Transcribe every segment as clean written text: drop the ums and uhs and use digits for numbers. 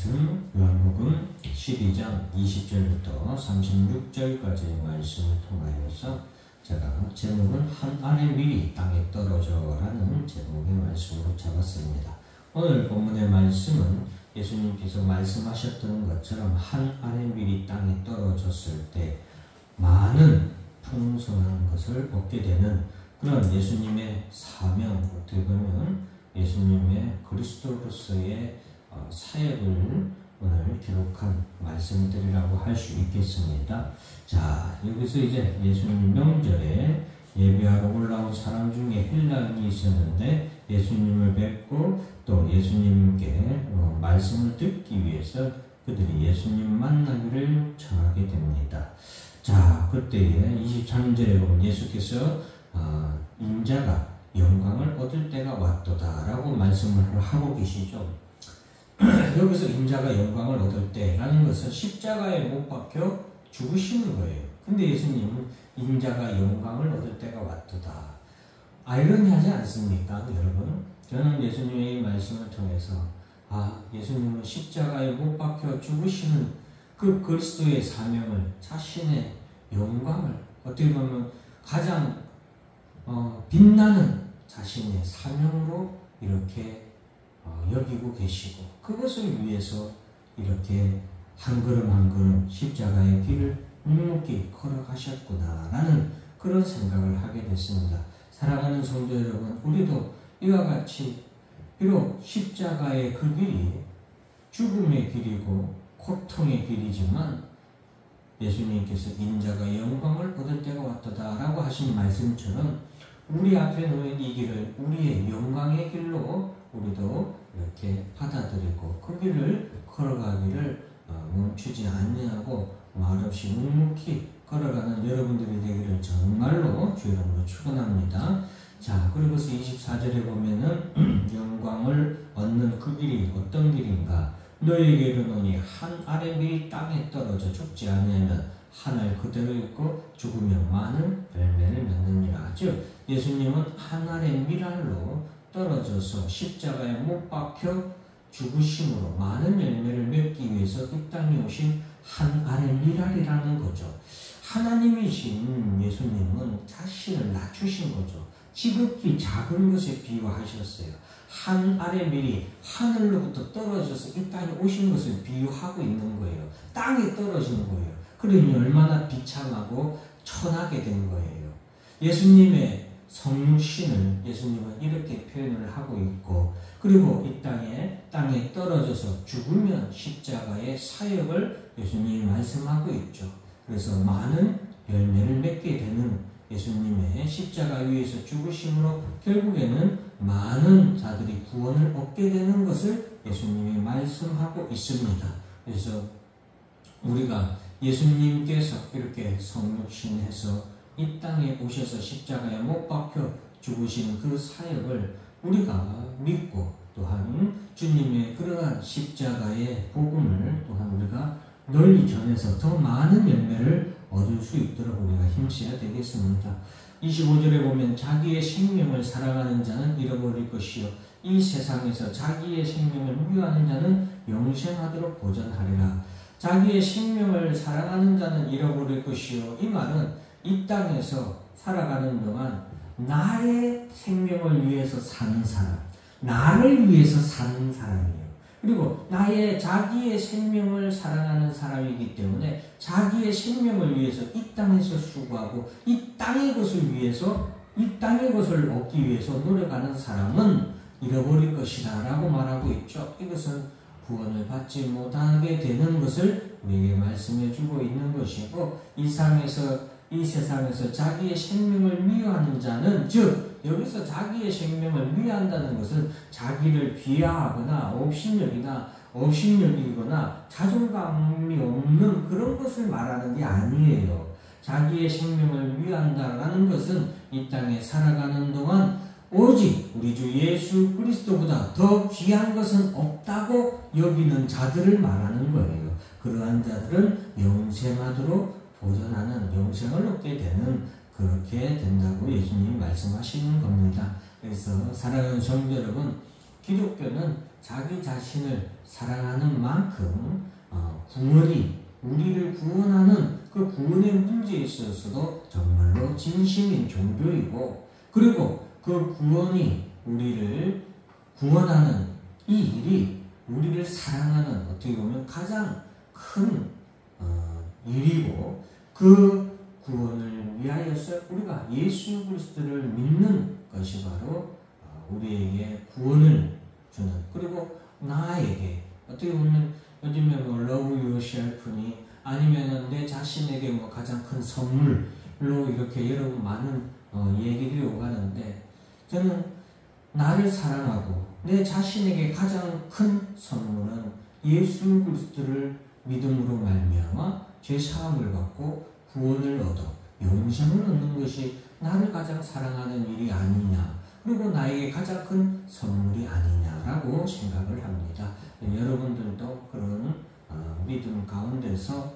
말씀 요한복음 12장 20절부터 36절까지의 말씀을 통하여서 제가 제목은 한 알의 밀이 땅에 떨어져 라는 제목의 말씀으로 잡았습니다. 오늘 본문의 말씀은 예수님께서 말씀하셨던 것처럼 한 알의 밀이 땅에 떨어졌을 때 많은 풍성한 것을 얻게 되는 그런 예수님의 사명, 어떻게 보면 예수님의 그리스도로서의 사역을 오늘 기록한 말씀들이라고 할 수 있겠습니다. 자, 여기서 이제 예수님 명절에 예배하러 올라온 사람 중에 헬라인이 있었는데 예수님을 뵙고 또 예수님께 말씀을 듣기 위해서 그들이 예수님 만나기를 청하게 됩니다. 자, 그때에 23절에 보면 예수께서 인자가 영광을 얻을 때가 왔도다 라고 말씀을 하고 계시죠. 여기서 인자가 영광을 얻을 때라는 것은 십자가에 못 박혀 죽으시는 거예요. 근데 예수님은 인자가 영광을 얻을 때가 왔도다. 아이러니하지 않습니까, 여러분? 저는 예수님의 이 말씀을 통해서 예수님은 십자가에 못 박혀 죽으시는 그 그리스도의 사명을, 자신의 영광을 어떻게 보면 가장 빛나는 자신의 사명으로 이렇게 여기고 계시고 그것을 위해서 이렇게 한 걸음 한 걸음 십자가의 길을 묵묵히 걸어가셨구나 라는 그런 생각을 하게 됐습니다. 사랑하는 성도 여러분, 우리도 이와 같이 비록 십자가의 그 길이 죽음의 길이고 고통의 길이지만 예수님께서 인자가 영광을 얻을 때가 왔도다 라고 하신 말씀처럼 우리 앞에 놓인 이 길을 우리의 영광의 길로 우리도 이렇게 받아들이고 그 길을 걸어가기를 멈추지 아니하고 말없이 묵묵히 걸어가는 여러분들이 되기를 정말로 주 이름으로 축원합니다. 자, 그리고서 24절에 보면은 영광을 얻는 그 길이 어떤 길인가? 너에게 이르노니 한 알의 밀이 땅에 떨어져 죽지 아니하면 한 알 그대로 있고 죽으면 많은 열매를 맺느니라. 즉 예수님은 한 알의 밀알로 떨어져서 십자가에 못 박혀 죽으심으로 많은 열매를 맺기 위해서 이 땅에 오신 한 알의 밀알이라는 거죠. 하나님이신 예수님은 자신을 낮추신 거죠. 지극히 작은 것에 비유하셨어요. 한 알의 밀이 하늘로부터 떨어져서 이 땅에 오신 것을 비유하고 있는 거예요. 땅에 떨어진 거예요. 그러니 얼마나 비참하고 천하게 된 거예요. 예수님의 성육신을 예수님은 이렇게 표현을 하고 있고, 그리고 이 땅에 떨어져서 죽으면 십자가의 사역을 예수님이 말씀하고 있죠. 그래서 많은 열매를 맺게 되는 예수님의 십자가 위에서 죽으심으로 결국에는 많은 자들이 구원을 얻게 되는 것을 예수님이 말씀하고 있습니다. 그래서 우리가 예수님께서 이렇게 성육신해서 이 땅에 오셔서 십자가에 못 박혀 죽으시는 그 사역을 우리가 믿고 또한 주님의 그러한 십자가의 복음을 또한 우리가 널리 전해서 더 많은 열매를 얻을 수 있도록 우리가 힘써야 되겠습니다. 25절에 보면 자기의 생명을 사랑하는 자는 잃어버릴 것이요 이 세상에서 자기의 생명을 무효하는 자는 영생하도록 보전하리라. 자기의 생명을 사랑하는 자는 잃어버릴 것이요, 이 말은 이 땅에서 살아가는 동안 나의 생명을 위해서 사는 사람, 나를 위해서 사는 사람이에요. 그리고 자기의 생명을 사랑하는 사람이기 때문에 자기의 생명을 위해서 이 땅에서 수고하고 이 땅의 것을 위해서, 이 땅의 것을 얻기 위해서 노력하는 사람은 잃어버릴 것이다 라고 말하고 있죠. 이것은 구원을 받지 못하게 되는 것을 우리에게 말씀해 주고 있는 것이고, 이 세상에서 자기의 생명을 미워하는 자는, 즉 여기서 자기의 생명을 미워한다는 것은 자기를 비하하거나 업신여기거나 자존감이 없는 그런 것을 말하는 게 아니에요. 자기의 생명을 미워한다라는 것은 이 땅에 살아가는 동안 오직 우리 주 예수 그리스도보다 더 귀한 것은 없다고 여기는 자들을 말하는 거예요. 그러한 자들은 영생하도록 보전하는, 영생을 얻게 되는, 그렇게 된다고 예수님이 말씀하시는 겁니다. 그래서 사랑하는 성도 여러분, 기독교는 자기 자신을 사랑하는 만큼 구원이 우리를 구원하는 그 구원의 문제에 있어서도 정말로 진심인 종교이고, 그리고 그 구원이 우리를 구원하는 이 일이 우리를 사랑하는 어떻게 보면 가장 큰 일이고, 그 구원을 위하여서 우리가 예수 그리스도를 믿는 것이 바로 우리에게 구원을 주는, 그리고 나에게 어떻게 보면 요즘에 뭐 love yourself니 아니면은 내 자신에게 뭐 가장 큰 선물로 이렇게 여러분 많은 얘기들이 오가는데, 저는 나를 사랑하고 내 자신에게 가장 큰 선물은 예수 그리스도를 믿음으로 말미암아 죄 사함을 받고 구원을 얻어 영생을 얻는 것이 나를 가장 사랑하는 일이 아니냐, 그리고 나에게 가장 큰 선물이 아니냐라고 생각을 합니다. 여러분들도 그런 믿음 가운데서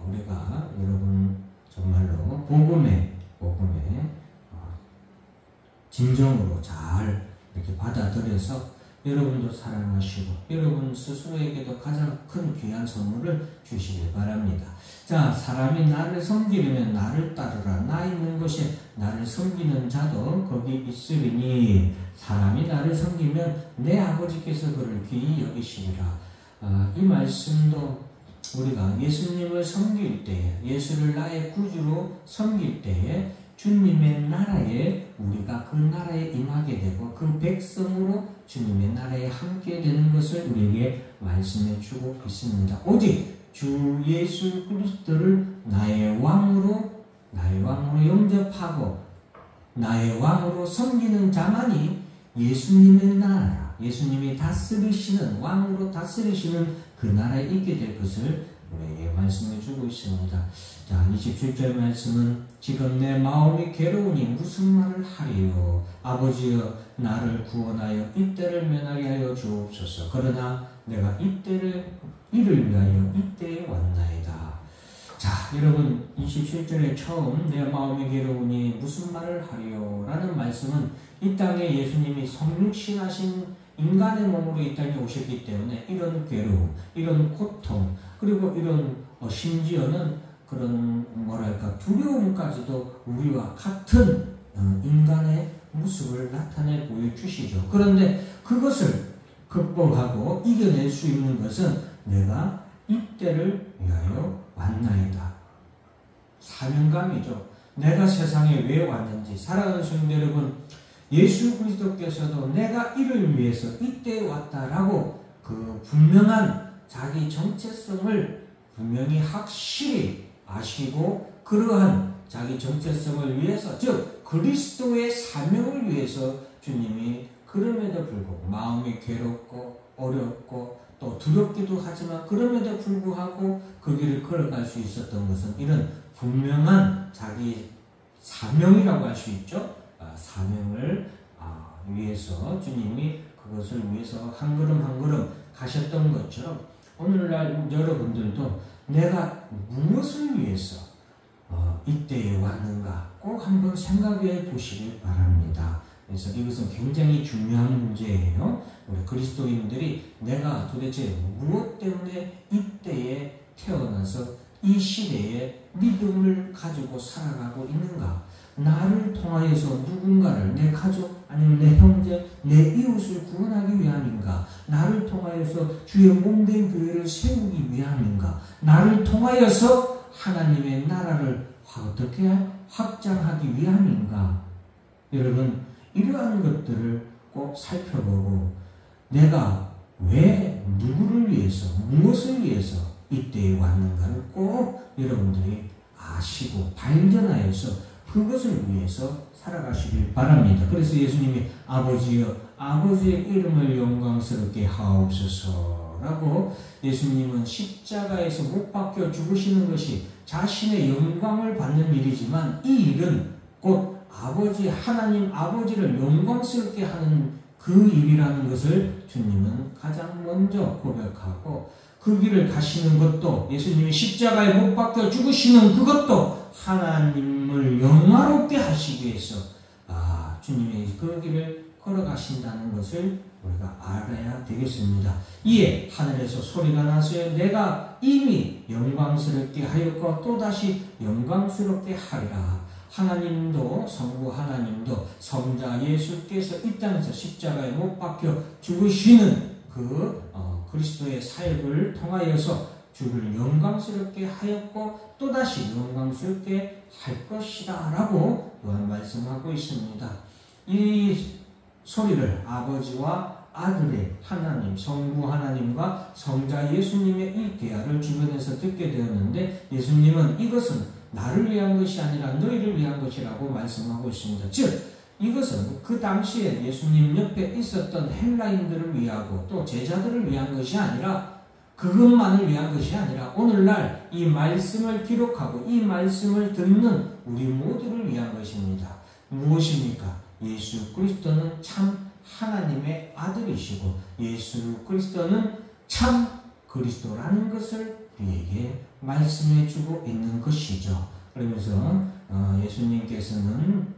우리가 여러분 정말로 복음의 진정으로 잘 이렇게 받아들여서 여러분도 사랑하시고 여러분 스스로에게도 가장 큰 귀한 선물을 주시길 바랍니다. 자, 사람이 나를 섬기려면 나를 따르라. 나 있는 곳에 나를 섬기는 자도 거기 있으리니 사람이 나를 섬기면 내 아버지께서 그를 귀히 여기시리라. 이 말씀도 우리가 예수님을 섬길 때에, 예수를 나의 구주로 섬길 때에 주님의 나라에 우리가 그 나라에 임하게 되고 그 백성으로 주님의 나라에 함께 되는 것을 우리에게 말씀해 주고 있습니다. 오직 주 예수 그리스도를 나의 왕으로 영접하고 나의 왕으로 섬기는 자만이 예수님의 나라, 예수님이 다스리시는, 왕으로 다스리시는 그 나라에 있게 될 것을 우리에게 말씀해 주고 있습니다. 자, 27절 말씀은 지금 내 마음이 괴로우니 무슨 말을 하리요. 아버지여 나를 구원하여 이때를 면하게 하여 주옵소서. 그러나 내가 이를 위하여 이때에 왔나이다. 자, 여러분 27절에 처음 내 마음이 괴로우니 무슨 말을 하리요 라는 말씀은 이 땅에 예수님이 성육신하신 인간의 몸으로 이 땅에 오셨기 때문에 이런 괴로움, 이런 고통, 그리고 이런 심지어는 그런 두려움까지도 우리와 같은 인간의 모습을 나타내 보여주시죠. 그런데 그것을 극복하고 이겨낼 수 있는 것은 내가 이때를 위하여 왔나이다. 사명감이죠. 내가 세상에 왜 왔는지. 사랑하는 성도 여러분, 예수 그리스도께서도 내가 이를 위해서 이때에 왔다라고 그 분명한 자기 정체성을 분명히 확실히 아시고 그러한 자기 정체성을 위해서, 즉 그리스도의 사명을 위해서 주님이 그럼에도 불구하고 마음이 괴롭고 어렵고 또 두렵기도 하지만 그럼에도 불구하고 그 길을 걸어갈 수 있었던 것은 이런 분명한 자기 사명이라고 할 수 있죠. 사명을 위해서 주님이 그것을 위해서 한 걸음 한 걸음 가셨던 것처럼 오늘날 여러분들도 내가 무엇을 위해서 이때에 왔는가 꼭 한번 생각해 보시길 바랍니다. 그래서 이것은 굉장히 중요한 문제예요. 우리 그리스도인들이 내가 도대체 무엇 때문에 이때에 태어나서 이 시대에 믿음을 가지고 살아가고 있는가? 나를 통하여서 누군가를, 내 가족 아니면 내 형제, 내 이웃을 구원하기 위함인가? 나를 통하여서 주의 몸된 교회를 세우기 위함인가? 나를 통하여서 하나님의 나라를 어떻게 확장하기 위함인가? 여러분, 이러한 것들을 꼭 살펴보고 내가 왜 누구를 위해서, 무엇을 위해서 이때에 왔는가를 꼭 여러분들이 아시고 발견하여서 그것을 위해서 살아가시길 바랍니다. 그래서 예수님이 아버지여 아버지의 이름을 영광스럽게 하옵소서라고 예수님은 십자가에서 못 박혀 죽으시는 것이 자신의 영광을 받는 일이지만 이 일은 곧 아버지 하나님 아버지를 영광스럽게 하는 그 일이라는 것을 주님은 가장 먼저 고백하고 그 길을 가시는 것도 예수님이 십자가에 못 박혀 죽으시는 그것도 하나님을 영화롭게 하시기 위해서 주님이 그 길을 걸어가신다는 것을 우리가 알아야 되겠습니다. 이에 하늘에서 소리가 나서 내가 이미 영광스럽게 하였고 또다시 영광스럽게 하리라. 하나님도 성부 하나님도 성자 예수께서 이 땅에서 십자가에 못 박혀 죽으시는 그리스도의 사역을 통하여서 주를 영광스럽게 하였고 또다시 영광스럽게 할 것이다 라고 또한 말씀하고 있습니다. 이 소리를 아버지와 아들의 하나님, 성부 하나님과 성자 예수님의 이 대화를 주변에서 듣게 되었는데 예수님은 이것은 나를 위한 것이 아니라 너희를 위한 것이라고 말씀하고 있습니다. 즉 이것은 그 당시에 예수님 옆에 있었던 헬라인들을 위하고 또 제자들을 위한 것이 아니라 그것만을 위한 것이 아니라 오늘날 이 말씀을 기록하고 이 말씀을 듣는 우리 모두를 위한 것입니다. 무엇입니까? 예수 그리스도는 참 하나님의 아들이시고 예수 그리스도는 참 그리스도라는 것을 우리에게 말씀해 주고 있는 것이죠. 그러면서 예수님께서는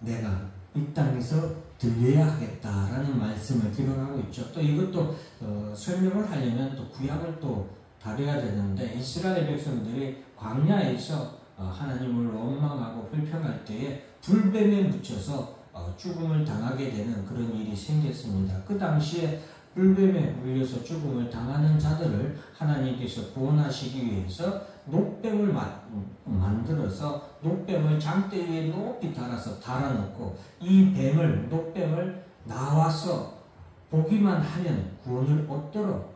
내가 이 땅에서 들려야 하겠다라는 말씀을 기록하고 있죠. 또 이것도 설명을 하려면 또 구약을 또 다뤄야 되는데 이스라엘 백성들이 광야에서 하나님을 원망하고 불평할 때에 불뱀에 묻혀서 죽음을 당하게 되는 그런 일이 생겼습니다. 그 당시에 불뱀에 물려서 죽음을 당하는 자들을 하나님께서 구원하시기 위해서 녹뱀을 만들어서 녹뱀을 장대 위에 높이 달아놓고 이 녹뱀을 나와서 보기만 하면 구원을 얻도록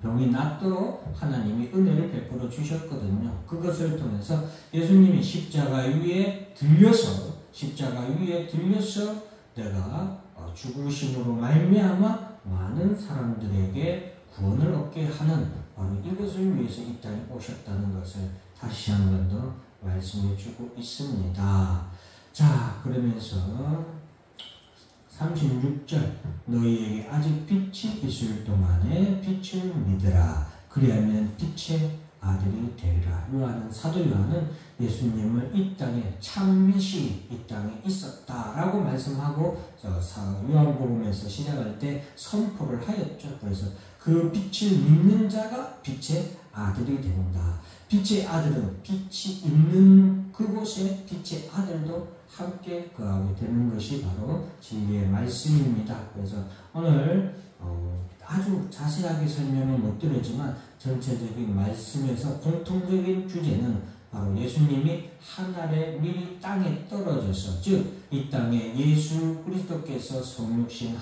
병이 낫도록 하나님이 은혜를 베풀어 주셨거든요. 그것을 통해서 예수님이 십자가 위에 들려서 내가 죽으심으로 말미암아 많은 사람들에게 구원을 얻게 하는 바로 이것을 위해서 이 땅에 오셨다는 것을 다시 한 번 더 말씀해 주고 있습니다. 자, 그러면서 36절 너희에게 아직 빛이 있을 동안에 빛을 믿으라. 그리하면 빛의 아들이 되리라. 사도 요한은 예수님을 이 땅에 참빛이 이 땅에 있었다라고 말씀하고 요한복음에서 시작할 때 선포를 하였죠. 그래서 그 빛을 믿는 자가 빛의 아들이 된다. 빛의 아들은 빛이 있는 그곳에 빛의 아들도 함께 거하게 되는 것이 바로 진리의 말씀입니다. 그래서 오늘 아주 자세하게 설명은 못 드렸지만 전체적인 말씀에서 공통적인 주제는 바로 예수님이 하늘에 미리 땅에 떨어져서 즉 이 땅에 예수 그리스도께서 성육신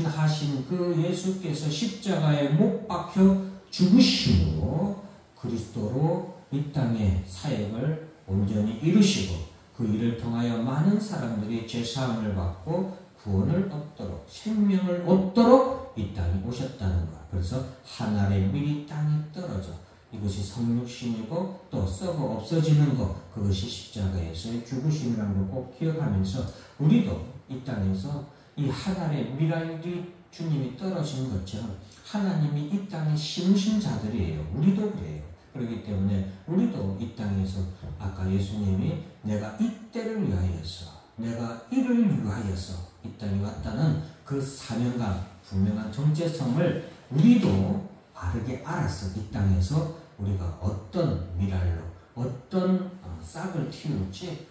하신 그 예수께서 십자가에 못 박혀 죽으심으로 그리스도로 이 땅의 사역을 온전히 이루시고 그 일을 통하여 많은 사람들이 죄사함을 받고 구원을 얻도록 생명을 얻도록 이 땅에 오셨다는 것. 그래서 하늘에 미리 땅에 떨어져 이것이 성육신이고 또 썩어 없어지는 것 그것이 십자가에서의 죽으심이라는 걸 꼭 기억하면서 우리도 이 땅에서 이 하늘에 미랄이 주님이 떨어진 것처럼 하나님이 이 땅에 심으신 자들이에요. 우리도 그래요. 그렇기 때문에 우리도 이 땅에서 아까 예수님이 내가 이때를 위하여서 내가 이를 위하여서 이 땅에 왔다는 그 사명감 분명한 정체성을 우리도 바르게 알아서 이 땅에서 우리가 어떤 미랄로 어떤 싹을 틔울지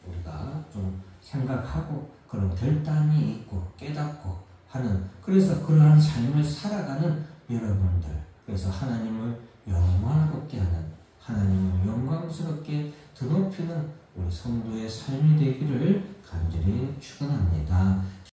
우리가 좀 생각하고 그런 결단이 있고 깨닫고 하는 그래서 그러한 삶을 살아가는 여러분들 그래서 하나님을 영광롭게 하는 하나님을 영광스럽게 드높이는 우리 성도의 삶이 되기를 간절히 축원합니다.